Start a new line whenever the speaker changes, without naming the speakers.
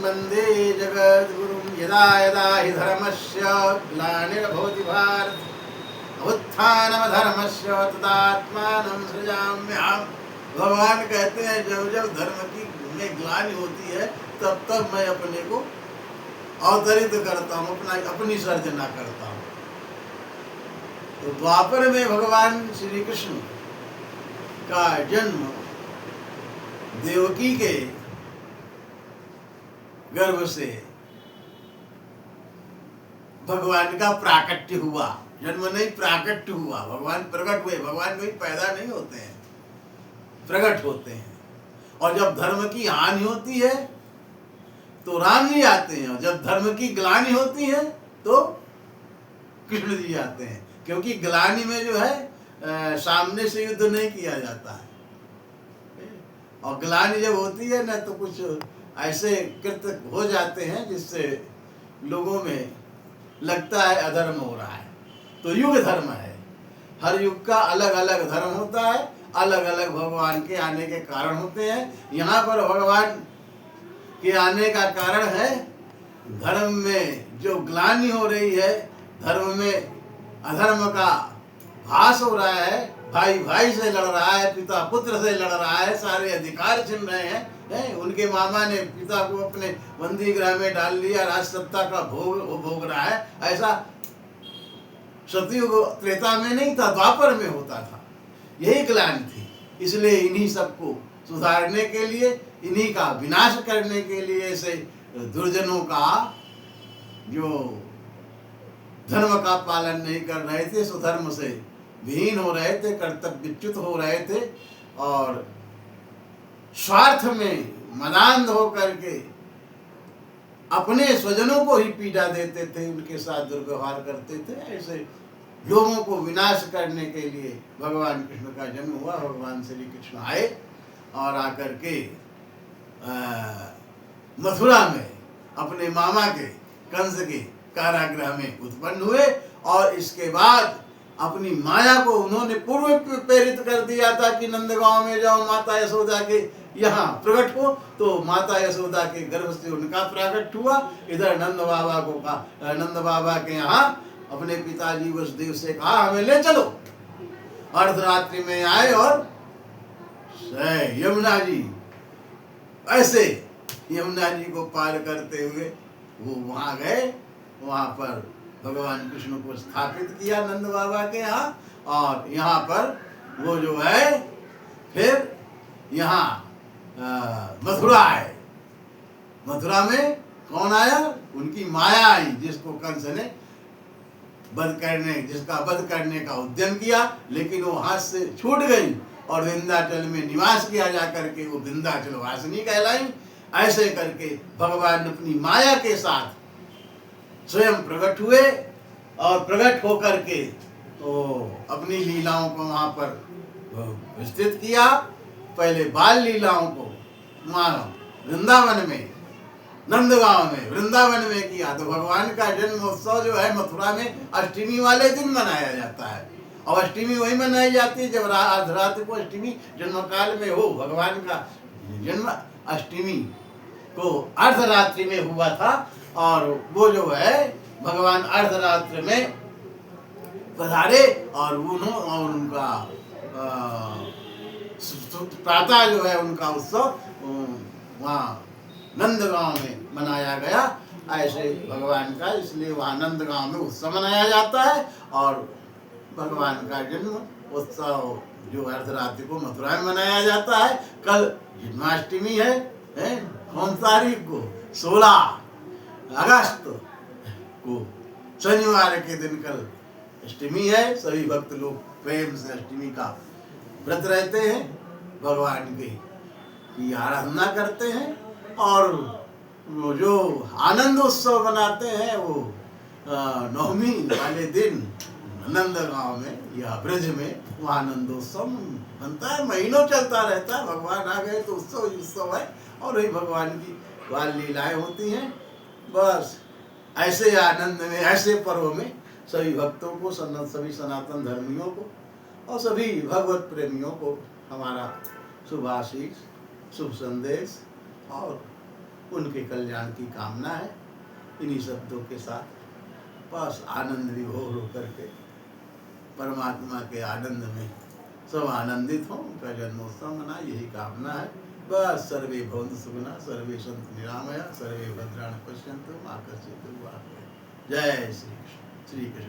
वन्दे जगद्गुरुं यदा यदा हि धर्मस्य ग्लानिर्भवति भारत उत्थानमधर्मस्य तदात्मानं सृजाम्यहम्। भगवान कहते हैं जब जब धर्म की में ग्लानि होती है तब तब मैं अपने को अवतरित करता हूँ, अपनी सर्जना करता हूँ। तो द्वापर में भगवान श्री कृष्ण का जन्म देवकी के गर्भ से भगवान का प्राकट्य हुआ। जन्म नहीं, प्राकट्य हुआ। भगवान प्रकट हुए। भगवान कोई पैदा नहीं होते हैं, प्रकट होते हैं। और जब धर्म की हानि होती है तो राम जी आते हैं, और जब धर्म की ग्लानि होती है तो कृष्ण जी आते हैं। क्योंकि ग्लानि में जो है सामने से युद्ध नहीं किया जाता है, और ग्लानि जब होती है ना तो कुछ ऐसे कृत्य हो जाते हैं जिससे लोगों में लगता है अधर्म हो रहा है। तो युग धर्म है, हर युग का अलग अलग धर्म होता है, अलग अलग भगवान के आने के कारण होते हैं। यहाँ पर भगवान के आने का कारण है धर्म में जो ग्लानि हो रही है, धर्म में अधर्म का भास हो रहा है, भाई भाई से लड़ रहा है, पिता पुत्र से लड़ रहा है, सारे अधिकार छिन रहे हैं। उनके मामा ने पिता को अपने बंदी गृह में डाल लिया, राज सत्ता का भोग रहा है। ऐसा सतयुग त्रेता में नहीं था, द्वापर में होता था। यही ग्लानि थी। इसलिए इन्हीं सबको सुधारने के लिए, इन्हीं का विनाश करने के लिए से दुर्जनों का जो धर्म का पालन नहीं कर रहे थे, सुधर्म से विहीन हो रहे थे, कर्तव्यच्युत हो रहे थे, और स्वार्थ में मदान्ध हो करके अपने स्वजनों को ही पीड़ा देते थे, उनके साथ दुर्व्यवहार करते थे। ऐसे लोगों को विनाश करने के लिए भगवान कृष्ण का जन्म हुआ। भगवान श्री कृष्ण आए और आकर के मथुरा में अपने मामा के कंस के कारागृह में उत्पन्न हुए, और इसके बाद अपनी माया को उन्होंने पूर्व प्रेरित कर दिया था कि नंदगांव में जाओ, माता यशोदा के यहाँ प्रकट हो। तो माता यशोदा के गर्भ से उनका प्रकट हुआ। इधर नंद बाबा के यहाँ अपने पिताजी वसुदेव से कहा हमें ले चलो। अर्धरात्रि में आए और यमुना जी, ऐसे यमुना जी को पार करते हुए वो वहाँ गए। वहाँ पर भगवान कृष्ण को स्थापित किया नंद बाबा के यहाँ, और यहाँ पर वो जो है फिर यहाँ मथुरा आए। मथुरा में कौन आया? उनकी माया आई, जिसको कंस ने जिसका वध करने का उद्यम किया, लेकिन वो हाथ से छूट गई और विंध्याचल में निवास किया जा करके वो विंध्याचल वासिनी कहलाई। ऐसे करके भगवान अपनी माया के साथ स्वयं प्रकट हुए, और प्रकट होकर के तो अपनी लीलाओं को वहाँ पर विस्तृत किया। पहले बाल लीलाओं को वहाँ वृंदावन में, नंदगांव में, वृंदावन में किया। तो भगवान का जन्म उत्सव जो है मथुरा में अष्टमी वाले दिन मनाया जाता है, और अष्टमी वही मनाई जाती है जब अर्धरात्रि को अष्टमी जन्म काल में हो। भगवान का जन्म अष्टमी को अर्धरात्रि में हुआ था, और वो जो है भगवान अर्धरात्रि में पधारे, और उनका प्रातः जो है उनका उत्सव वहाँ नंदगांव में मनाया गया। ऐसे भगवान का, इसलिए वहाँ नंदगांव में उत्सव मनाया जाता है। और भगवान का जन्म उत्सव जो अर्धरात्रि को मथुरा में मनाया जाता है। कल जन्माष्टमी है, कौन तारीख को? 16 अगस्त को, शनिवार के दिन कल अष्टमी है। सभी भक्त लोग प्रेम से अष्टमी का व्रत रहते हैं, भगवान की आराधना करते हैं, और वो जो आनंद उत्सव मनाते हैं वो नवमी वाले दिन नंदगांव में या ब्रज में वो आनंदोत्सव बनता है। महीनों चलता रहता है। भगवान आ गए तो उत्सव है, और वही भगवान की बाल लीलाएं होती हैं। बस ऐसे आनंद में, ऐसे पर्व में सभी भक्तों को, सभी सनातन धर्मियों को और सभी भगवत प्रेमियों को हमारा शुभ आशीष, शुभ संदेश और उनके कल्याण की कामना है। इन्हीं शब्दों के साथ बस आनंद विभोर होकर के परमात्मा के आनंद में सब आनंदित हों, उनका जन्मोत्सव मना, यही कामना है। बस सर्वे भवन्तु सुखिनः, सर्वे सन्तु निरामया, सर्वे भद्राणि पश्यन्तु मा कश्चित् दुर्भाग्यः। जय श्री कृष्ण। श्री कृष्ण।